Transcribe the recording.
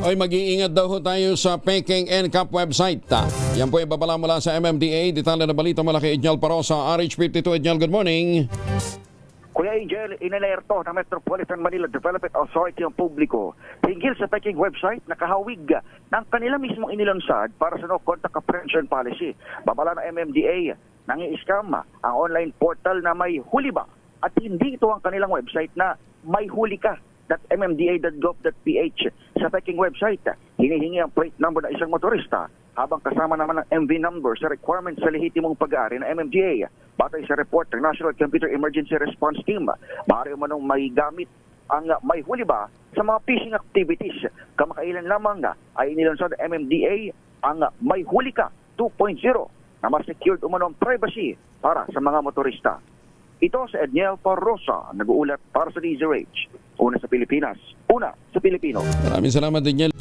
Oy, mag-iingat daw ho tayo sa Peking NCAP website. Yan po ay babala mula sa MMDA. Detalye na balita mula kay Edniel Parosa, RH52. Edniel, good morning. Kuya Angel, inalerto ng Metropolitan Manila Development Authority ang publiko hinggil sa Peking website na kahawig ng kanila mismong inilunsad para sa no contact apprehension policy. Babala ng MMDA, nangi-scam ang online portal na may huli ba? At hindi ito ang kanilang website na may huli ka .mmda.gov.ph. Sa Peking website, hinihingi ang plate number ng isang motorista habang kasama naman ang MV number sa requirements sa lehitimong pag-aari ng MMDA. Batay sa report ng National Computer Emergency Response Team, maaari manong may gamit ang may huli ba sa mga phishing activities. Kamakailan lamang ay inilunsad ng MMDA ang may huli ka 2.0 na mas secured umano ang privacy para sa mga motorista. Ito si Edniel Parosa, nag-uulat para sa DZRH. Una sa Pilipinas, una sa Pilipino. Maraming salamat, Edniel.